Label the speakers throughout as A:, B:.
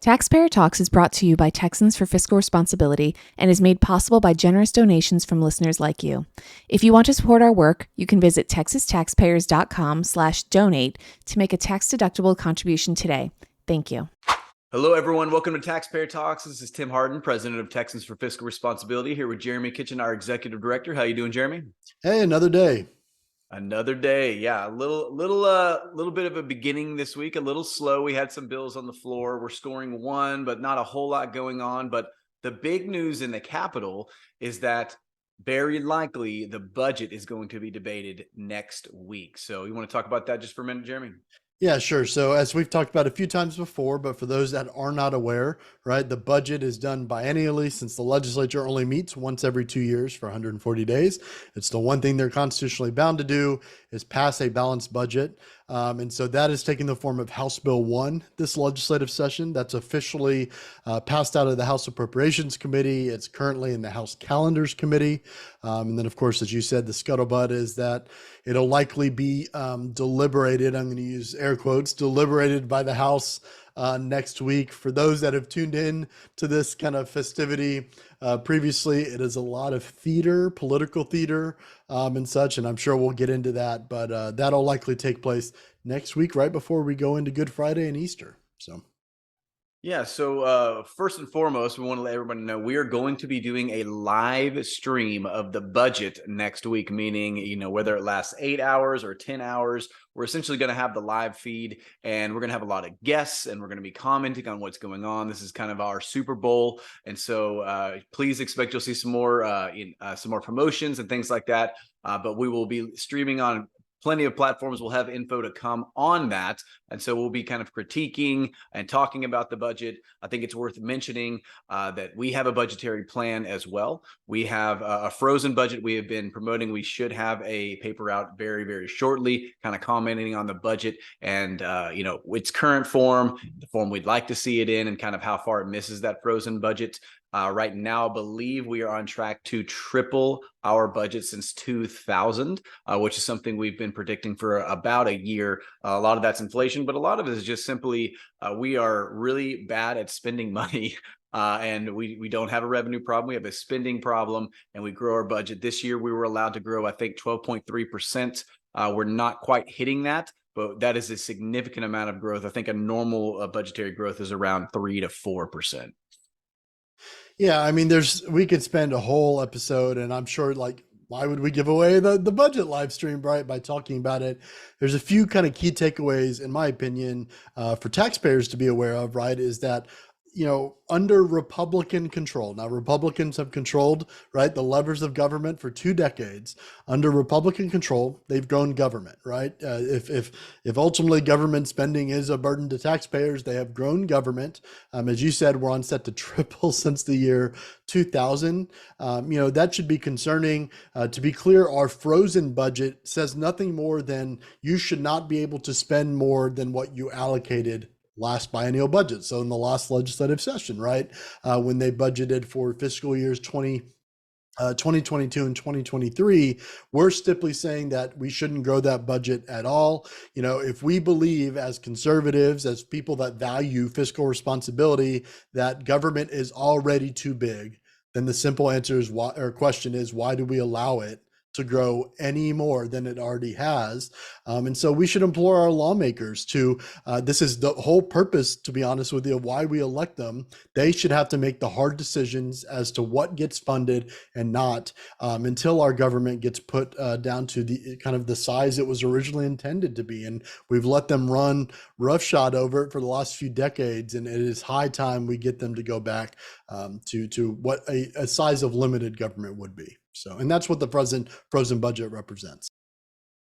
A: Taxpayer Talks is brought to you by Texans for Fiscal Responsibility and is made possible by generous donations from listeners like you. If you want to support our work, you can visit texastaxpayers.com/donate to make a tax-deductible contribution today. Thank you.
B: Hello, everyone. Welcome to Taxpayer Talks. This is Tim Harden, president of Texans for Fiscal Responsibility, here with Jeremy Kitchen, our executive director. How you doing, Jeremy?
C: Hey, another day.
B: Another day. Yeah, a little bit of a beginning this week, a little slow. We had some bills on the floor. We're scoring one, but not a whole lot going on. But the big news in the Capitol is that very likely the budget is going to be debated next week. So you want to talk about that just for a minute, Jeremy?
C: Yeah, sure. So as we've talked about a few times before, but for those that are not aware, right, the budget is done biennially since the legislature only meets once every 2 years for 140 days. It's the one thing they're constitutionally bound to do is pass a balanced budget. And so that is taking the form of House Bill 1 this legislative session. That's officially passed out of the House Appropriations Committee. It's currently in the House Calendars Committee. And then, of course, as you said, the scuttlebutt is that it'll likely be deliberated, I'm going to use air quotes, deliberated by the House next week. For those that have tuned in to this kind of festivity previously, it is a lot of theater, political theater and such, and I'm sure we'll get into that, but that'll likely take place next week, right before we go into Good Friday and Easter.
B: Yeah, so first and foremost, we want to let everybody know we are going to be doing a live stream of the budget next week, meaning, you know, whether it lasts 8 hours or 10 hours, we're essentially going to have the live feed, and we're going to have a lot of guests, and we're going to be commenting on what's going on. This is kind of our Super Bowl, and so please expect you'll see some more promotions and things like that, but we will be streaming on plenty of platforms. Will have info to come on that. And so we'll be kind of critiquing and talking about the budget. I think it's worth mentioning that we have a budgetary plan as well. We have a frozen budget we have been promoting. We should have a paper out very, very shortly, kind of commenting on the budget and, you know, its current form, the form we'd like to see it in, and kind of how far it misses that frozen budget. Right now, I believe we are on track to triple our budget since 2000, which is something we've been predicting for about a year. A lot of that's inflation, but a lot of it is just simply we are really bad at spending money. And we don't have a revenue problem. We have a spending problem, and we grow our budget. This year, we were allowed to grow, I think, 12.3%. We're not quite hitting that, but that is a significant amount of growth. I think a normal budgetary growth is around 3 to 4%.
C: Yeah, I mean, we could spend a whole episode, and I'm sure, like, why would we give away the budget live stream, right, by talking about it? There's a few kind of key takeaways, in my opinion, for taxpayers to be aware of, right, is that, you know, under Republican control, now Republicans have controlled, right, the levers of government for 2 decades. Under Republican control, they've grown government, right? If ultimately government spending is a burden to taxpayers, they have grown government. As you said, we're on set to triple since the year 2000. You know, that should be concerning. To be clear, our frozen budget says nothing more than you should not be able to spend more than what you allocated last biennial budget. So in the last legislative session, right, when they budgeted for fiscal years 2022 and 2023, we're simply saying that we shouldn't grow that budget at all. You know, if we believe as conservatives, as people that value fiscal responsibility, that government is already too big, then the simple answer is why, or question is, why do we allow it to grow any more than it already has? And so we should implore our lawmakers to, this is the whole purpose, to be honest with you, of why we elect them. They should have to make the hard decisions as to what gets funded and not, until our government gets put down to the kind of the size it was originally intended to be. And we've let them run roughshod over it for the last few decades. And it is high time we get them to go back to what a size of limited government would be. So, and that's what the frozen budget represents.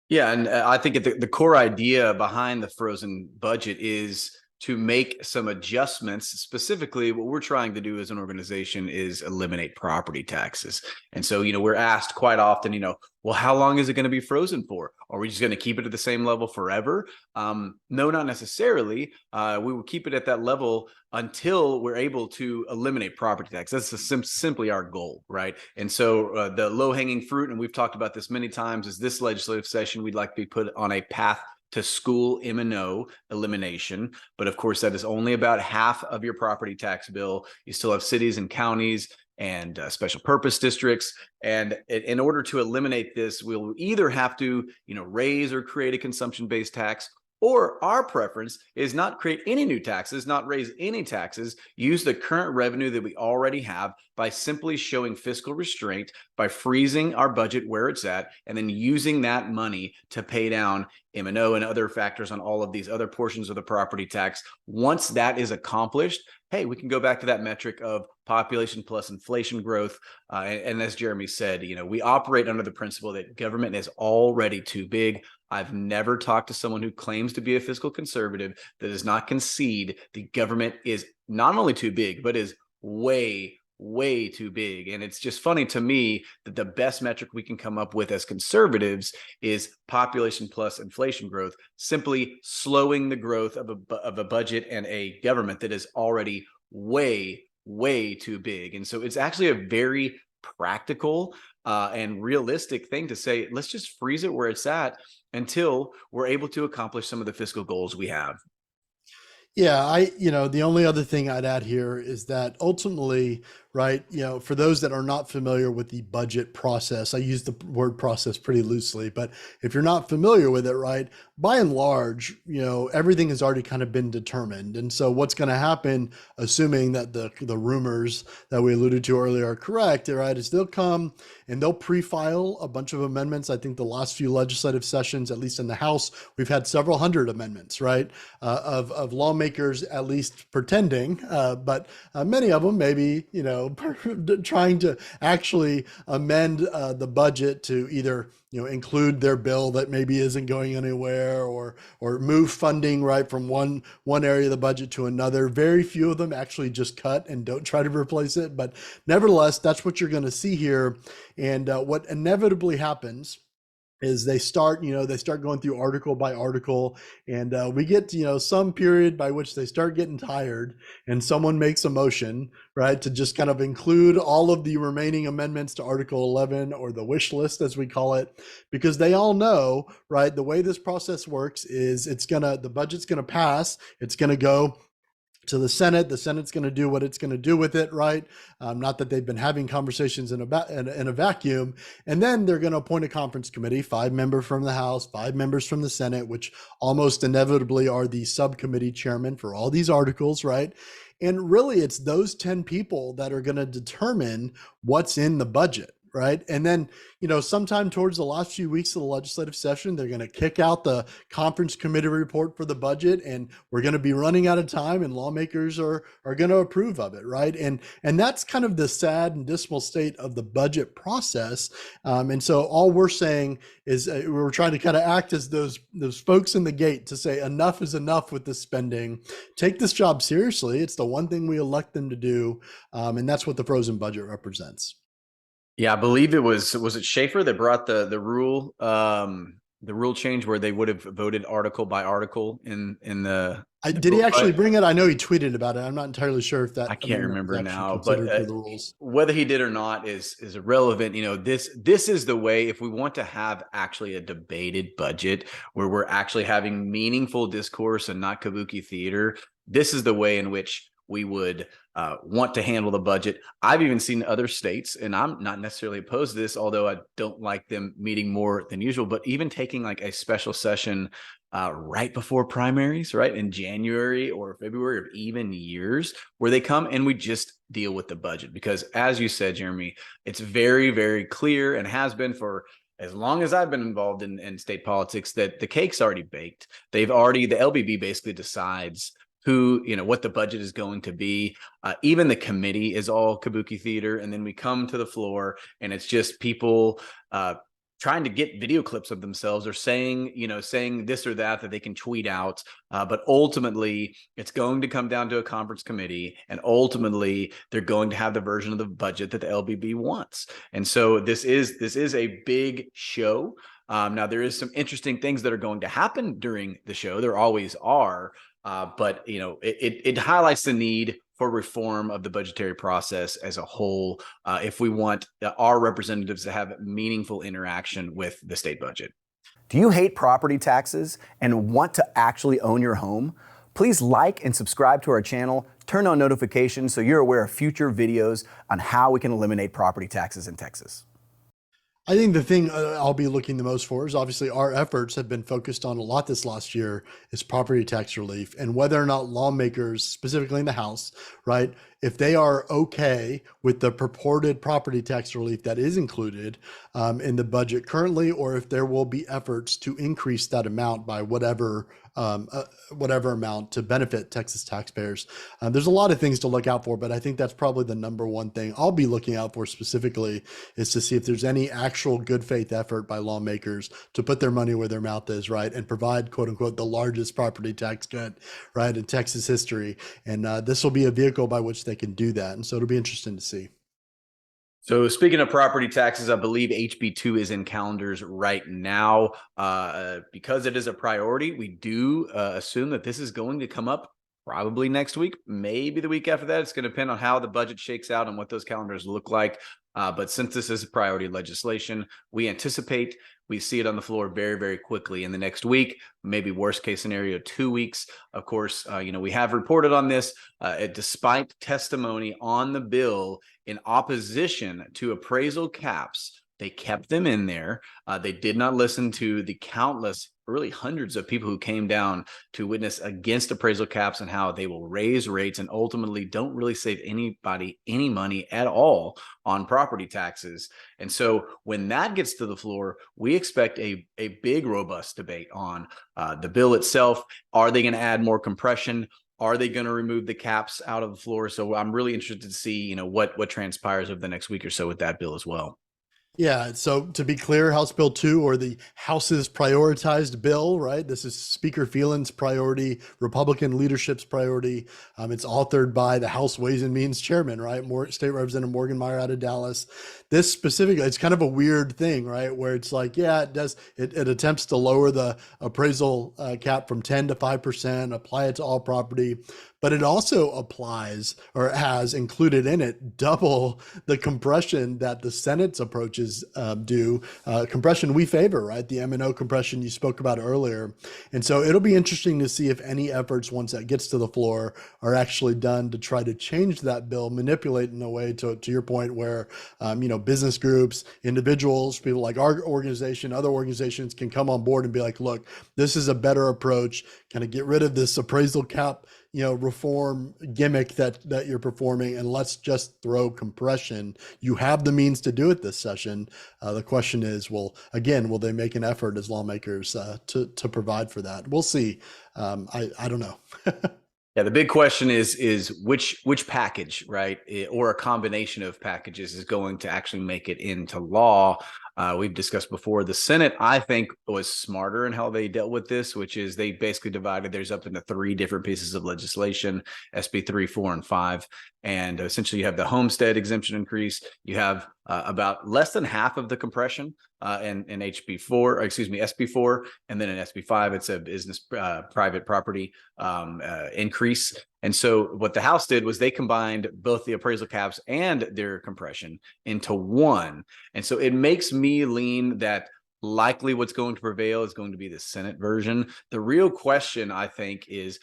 B: Yeah, and I think the core idea behind the frozen budget is to make some adjustments. Specifically, what we're trying to do as an organization is eliminate property taxes. And so, you know, we're asked quite often, you know, well, how long is it going to be frozen for? Are we just going to keep it at the same level forever? No, not necessarily. We will keep it at that level until we're able to eliminate property tax. That's simply our goal, right? And so the low-hanging fruit, and we've talked about this many times, is this legislative session, we'd like to be put on a path to school M&O elimination. But of course, that is only about half of your property tax bill. You still have cities and counties and special purpose districts. And in order to eliminate this, we'll either have to, raise or create a consumption-based tax, or our preference is not create any new taxes, not raise any taxes, use the current revenue that we already have by simply showing fiscal restraint, by freezing our budget where it's at, and then using that money to pay down M&O and other factors on all of these other portions of the property tax. Once that is accomplished, hey, we can go back to that metric of population plus inflation growth. And as Jeremy said, we operate under the principle that government is already too big. I've never talked to someone who claims to be a fiscal conservative that does not concede the government is not only too big, but is way, way too big. And it's just funny to me that the best metric we can come up with as conservatives is population plus inflation growth, simply slowing the growth of a budget and a government that is already way, way too big. And so it's actually a very practical and realistic thing to say, let's just freeze it where it's at until we're able to accomplish some of the fiscal goals we have.
C: Yeah, the only other thing I'd add here is that ultimately, right, for those that are not familiar with the budget process, I use the word process pretty loosely, but if you're not familiar with it, right, by and large, everything has already kind of been determined. And so what's going to happen, assuming that the rumors that we alluded to earlier are correct, right, is they'll come and they'll pre-file a bunch of amendments. I think the last few legislative sessions, at least in the House, we've had several hundred amendments, right, of lawmakers at least pretending, but many of them maybe, trying to actually amend the budget to either include their bill that maybe isn't going anywhere, or move funding right from one area of the budget to another. Very few of them actually just cut and don't try to replace it. But nevertheless, that's what you're going to see here. And what inevitably happens is they start going through article by article, and we get some period by which they start getting tired, and someone makes a motion, right, to just kind of include all of the remaining amendments to Article 11, or the wish list as we call it, because they all know, right, the way this process works is the budget's gonna pass, it's gonna go to the Senate. The Senate's going to do what it's going to do with it, right? Not that they've been having conversations in a vacuum. And then they're going to appoint a conference committee, 5 members from the House, 5 members from the Senate, which almost inevitably are the subcommittee chairman for all these articles, right? And really, it's those 10 people that are going to determine what's in the budget, right? And then, sometime towards the last few weeks of the legislative session, they're going to kick out the conference committee report for the budget, and we're going to be running out of time, and lawmakers are going to approve of it, right? And that's kind of the sad and dismal state of the budget process. And so all we're saying is we're trying to kind of act as those folks in the gate to say enough is enough with this spending. Take this job seriously. It's the one thing we elect them to do, and that's what the frozen budget represents.
B: Yeah, I believe was it 𝗡𝗪r that brought the rule change where they would have voted article by article in the.
C: Did he actually bring it? I know he tweeted about it. I'm not entirely sure if that.
B: I can't remember now, but whether he did or not is irrelevant. This is the way, if we want to have actually a debated budget where we're actually having meaningful discourse and not kabuki theater, this is the way in which we would want to handle the budget. I've even seen other states, and I'm not necessarily opposed to this, although I don't like them meeting more than usual, but even taking like a special session right before primaries, right, in January or February of even years, where they come and we just deal with the budget. Because as you said, Jeremy, it's very, very clear, and has been for as long as I've been involved in state politics, that the cake's already baked. The LBB basically decides what the budget is going to be. Even the committee is all kabuki theater. And then we come to the floor, and it's just people trying to get video clips of themselves, or saying this or that they can tweet out. But ultimately, it's going to come down to a conference committee, and ultimately they're going to have the version of the budget that the LBB wants. And so this is a big show. Now, there is some interesting things that are going to happen during the show. There always are. But it highlights the need for reform of the budgetary process as a whole, if we want our representatives to have meaningful interaction with the state budget.
D: Do you hate property taxes and want to actually own your home? Please like and subscribe to our channel, turn on notifications so you're aware of future videos on how we can eliminate property taxes in Texas.
C: I think the thing I'll be looking the most for is obviously our efforts have been focused on a lot this last year is property tax relief, and whether or not lawmakers, specifically in the House, right, if they are okay with the purported property tax relief that is included in the budget currently, or if there will be efforts to increase that amount by whatever amount to benefit Texas taxpayers. There's a lot of things to look out for, but I think that's probably the number one thing I'll be looking out for specifically is to see if there's any actual good faith effort by lawmakers to put their money where their mouth is, right, and provide, quote unquote, the largest property tax cut, right, in Texas history. And this will be a vehicle by which they can do that. And so it'll be interesting to see.
B: So speaking of property taxes, I believe HB2 is in calendars right now. Because it is a priority, we do assume that this is going to come up probably next week, maybe the week after that. It's going to depend on how the budget shakes out and what those calendars look like. But since this is a priority legislation, we anticipate we see it on the floor very, very quickly in the next week, maybe worst case scenario, 2 weeks. Of course, we have reported on this despite testimony on the bill in opposition to appraisal caps. They kept them in there. They did not listen to the countless, really hundreds of people who came down to witness against appraisal caps and how they will raise rates and ultimately don't really save anybody any money at all on property taxes. And so when that gets to the floor, we expect a big, robust debate on the bill itself. Are they going to add more compression? Are they going to remove the caps out of the floor? So I'm really interested to see, what transpires over the next week or so with that bill as well.
C: Yeah, so to be clear, House Bill 2, or the House's prioritized bill, right? This is Speaker Phelan's priority, Republican leadership's priority. It's authored by the House Ways and Means chairman, right? State Representative Morgan Meyer out of Dallas. This specifically, it's kind of a weird thing, right? Where it's like, yeah, it attempts to lower the appraisal cap from 10 to 5%, apply it to all property. But it also applies, or has included in it, double the compression that the Senate's approaches do. Compression we favor, right? The M&O compression you spoke about earlier. And so it'll be interesting to see if any efforts, once that gets to the floor, are actually done to try to change that bill, manipulate in a way, to your point, where business groups, individuals, people like our organization, other organizations can come on board and be like, look, this is a better approach, kind of get rid of this appraisal cap reform gimmick that you're performing, and let's just throw compression. You have the means to do it this session. The question is, will they make an effort as lawmakers to provide for that? We'll see. I don't know.
B: Yeah, the big question is which package, right, or a combination of packages is going to actually make it into law. We've discussed before, the Senate, I think, was smarter in how they dealt with this, which is they basically divided theirs up into 3 different pieces of legislation, SB 3, 4, and 5. And essentially you have the homestead exemption increase. You have about less than half of the compression in SB 4. And then in SB 5, it's a business private property increase. And so what the House did was they combined both the appraisal caps and their compression into one. And so it makes me lean that likely what's going to prevail is going to be the Senate version. The real question, I think, is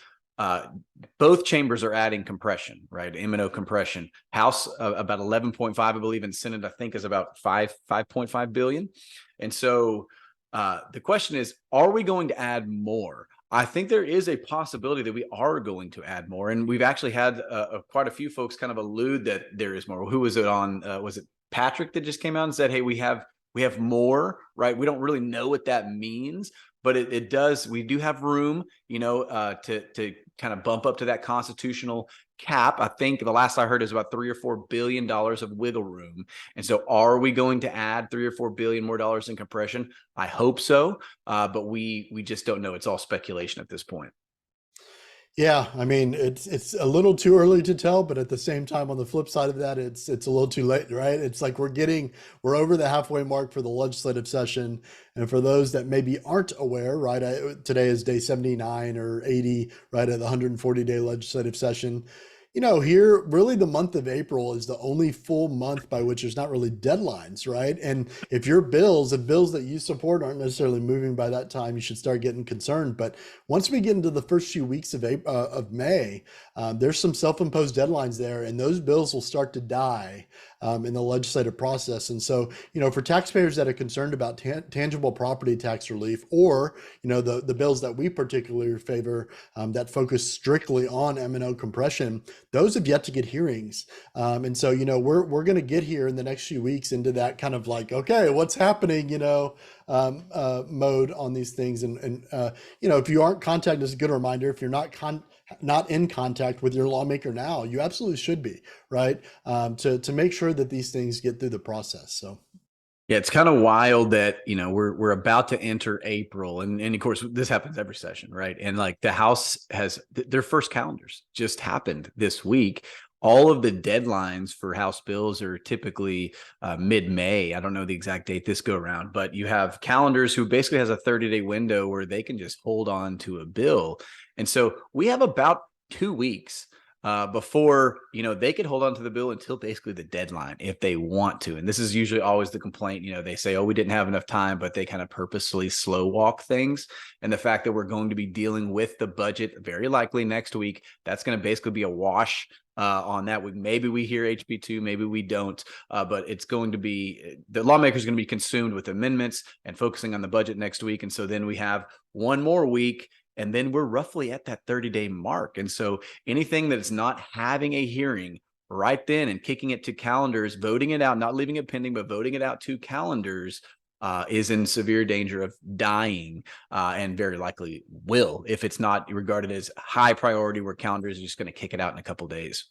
B: both chambers are adding compression, right? M&O compression. House about 11.5, I believe, and Senate, I think, is about 5.5 billion. And so the question is, are we going to add more? I think there is a possibility that we are going to add more. And we've actually had quite a few folks kind of allude that there is more. Who was it on? Was it Patrick that just came out and said, hey, we have more, right? We don't really know what that means, but it does. We do have room, to kind of bump up to that constitutional cap. I think the last I heard is about $3 or $4 billion of wiggle room. And so are we going to add $3 or $4 billion more dollars in compression? I hope so. But we just don't know. It's all speculation at this point.
C: Yeah, I mean, it's a little too early to tell, but at the same time, on the flip side of that, it's a little too late, right? It's like we're over the halfway mark for the legislative session. And for those that maybe aren't aware, right, today is day 79 or 80, right, of the 140-day legislative session. Here, really the month of April is the only full month by which there's not really deadlines, right? And if your bills, the bills that you support aren't necessarily moving by that time, you should start getting concerned. But once we get into the first few weeks of May, there's some self-imposed deadlines there, and those bills will start to die in the legislative process. And so, for taxpayers that are concerned about tangible property tax relief, or, the bills that we particularly favor that focus strictly on M&O compression, those have yet to get hearings. And so, we're going to get here in the next few weeks into that kind of like, okay, what's happening, mode on these things. And if you aren't contacted, it's a good reminder. If you're not in contact with your lawmaker now, you absolutely should be, right? To make sure that these things get through the process. So.
B: Yeah, it's kind of wild that, we're about to enter April. And of course, this happens every session, right? And like the House has their first calendars just happened this week. All of the deadlines for House bills are typically mid-May. I don't know the exact date this go around, but you have calendars who basically has a 30-day window where they can just hold on to a bill. And so we have about 2 weeks before, they could hold on to the bill until basically the deadline if they want to. And this is usually always the complaint. They say, oh, we didn't have enough time, but they kind of purposely slow walk things. And the fact that we're going to be dealing with the budget very likely next week, that's going to basically be a wash on that. Maybe we hear HB2, maybe we don't, but it's going to be, the lawmakers are going to be consumed with amendments and focusing on the budget next week. And so then we have one more week, and then we're roughly at that 30-day mark. And so anything that is not having a hearing right then and kicking it to calendars, voting it out, not leaving it pending, but voting it out to calendars, is in severe danger of dying, and very likely will, if it's not regarded as high priority where calendars are just going to kick it out in a couple of days.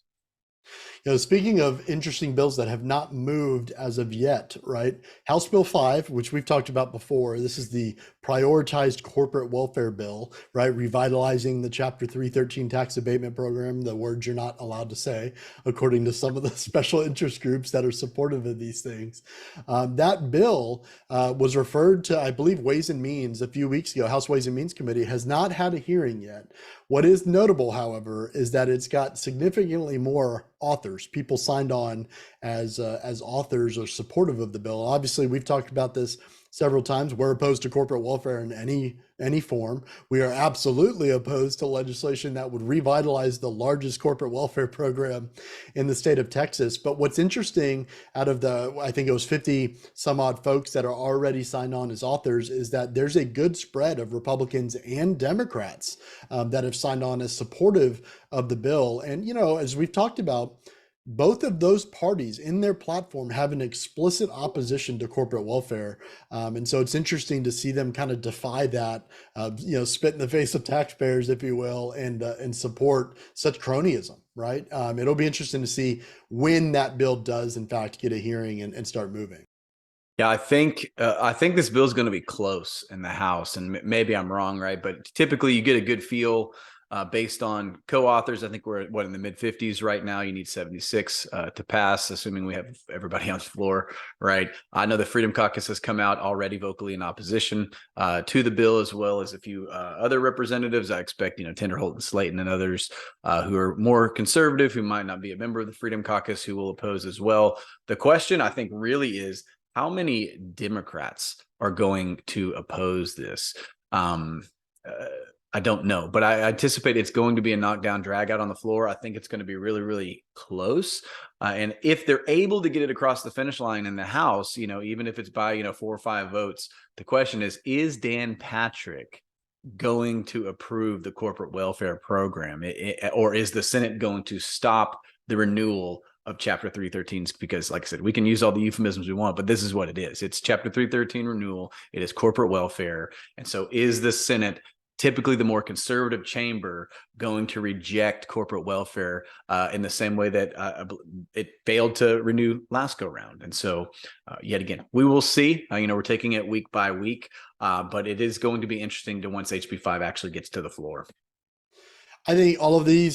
C: Speaking of interesting bills that have not moved as of yet, right? House Bill 5, which we've talked about before, this is the prioritized corporate welfare bill, right? Revitalizing the Chapter 313 tax abatement program, the words you're not allowed to say, according to some of the special interest groups that are supportive of these things. That bill was referred to, I believe, Ways and Means a few weeks ago. House Ways and Means Committee has not had a hearing yet. What is notable, however, is that it's got significantly more authors, people signed on as authors or supportive of the bill. Obviously, we've talked about this several times. We're opposed to corporate welfare in any form. We are absolutely opposed to legislation that would revitalize the largest corporate welfare program in the state of Texas. But what's interesting, out of the, I think it was 50 some odd folks that are already signed on as authors, is that there's a good spread of Republicans and Democrats that have signed on as supportive of the bill. And, as we've talked about, both of those parties in their platform have an explicit opposition to corporate welfare. And so it's interesting to see them kind of defy that, spit in the face of taxpayers, if you will, and support such cronyism, right? It'll be interesting to see when that bill does, in fact, get a hearing and start moving.
B: Yeah, I think this bill is going to be close in the House, and maybe I'm wrong, right? But typically you get a good feel based on co-authors. I think we're in the mid-50s right now. You need 76 to pass, assuming we have everybody on the floor, right? I know the Freedom Caucus has come out already vocally in opposition to the bill, as well as a few other representatives. I expect, Tenderholt and Slayton and others who are more conservative, who might not be a member of the Freedom Caucus, who will oppose as well. The question, I think, really is how many Democrats are going to oppose this? I don't know, but I anticipate it's going to be a knockdown drag out on the floor. I think it's going to be really, really close. And if they're able to get it across the finish line in the House, even if it's by, 4 or 5 votes, the question is Dan Patrick going to approve the corporate welfare program? Or is the Senate going to stop the renewal of Chapter 313? Because, like I said, we can use all the euphemisms we want, but this is what it is. It's Chapter 313 renewal. It is corporate welfare. And so is the Senate, typically the more conservative chamber, going to reject corporate welfare in the same way that it failed to renew last go round? And so yet again, we will see. We're taking it week by week, but it is going to be interesting to once HB5 actually gets to the floor.
C: I think all of the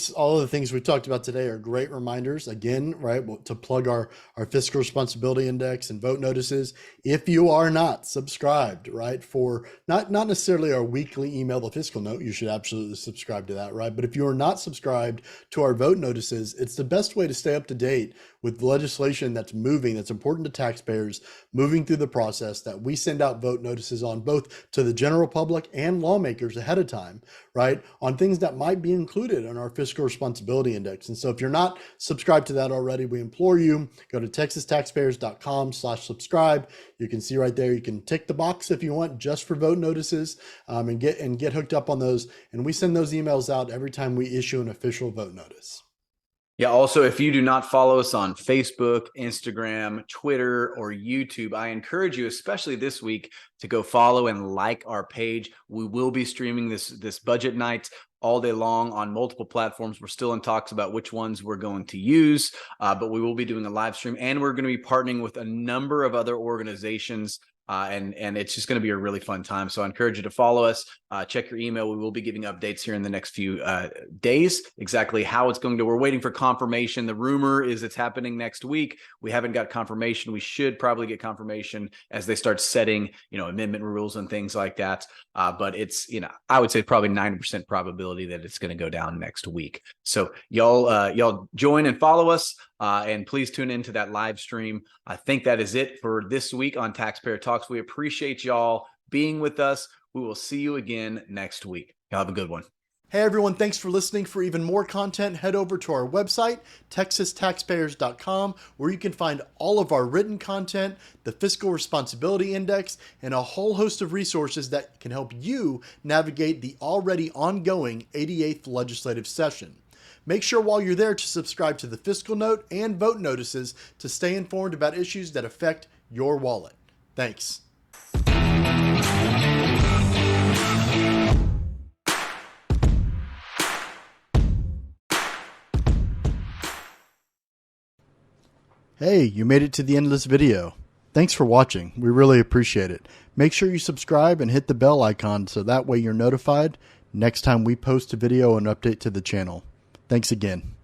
C: things we talked about today are great reminders. Again, right, to plug our fiscal responsibility index and vote notices. If you are not subscribed, right, for not necessarily our weekly email, the fiscal note, you should absolutely subscribe to that, right? But if you are not subscribed to our vote notices, it's the best way to stay up to date with legislation that's moving, that's important to taxpayers, moving through the process, that we send out vote notices on, both to the general public and lawmakers ahead of time, right, on things that might be included in our fiscal responsibility index. And so if you're not subscribed to that already, we implore you, go to texastaxpayers.com/subscribe. You can see right there, you can tick the box if you want, just for vote notices, and get hooked up on those. And we send those emails out every time we issue an official vote notice.
B: Yeah. Also, if you do not follow us on Facebook, Instagram, Twitter, or YouTube, I encourage you, especially this week, to go follow and like our page. We will be streaming this budget night all day long on multiple platforms. We're still in talks about which ones we're going to use, but we will be doing a live stream, and we're going to be partnering with a number of other organizations. And it's just going to be a really fun time. So I encourage you to follow us, check your email. We will be giving updates here in the next few days, exactly how it's going to. We're waiting for confirmation. The rumor is it's happening next week. We haven't got confirmation. We should probably get confirmation as they start setting, amendment rules and things like that. But it's, I would say probably 90% probability that it's going to go down next week. So y'all join and follow us. And please tune into that live stream. I think that is it for this week on Taxpayer Talks. We appreciate y'all being with us. We will see you again next week. Y'all have a good one.
C: Hey everyone, thanks for listening. For even more content, head over to our website, texastaxpayers.com, where you can find all of our written content, the Fiscal Responsibility Index, and a whole host of resources that can help you navigate the already ongoing 88th legislative session. Make sure while you're there to subscribe to the Fiscal Note and vote notices to stay informed about issues that affect your wallet. Thanks. Hey, you made it to the end of this video. Thanks for watching. We really appreciate it. Make sure you subscribe and hit the bell icon so that way you're notified next time we post a video and update to the channel. Thanks again.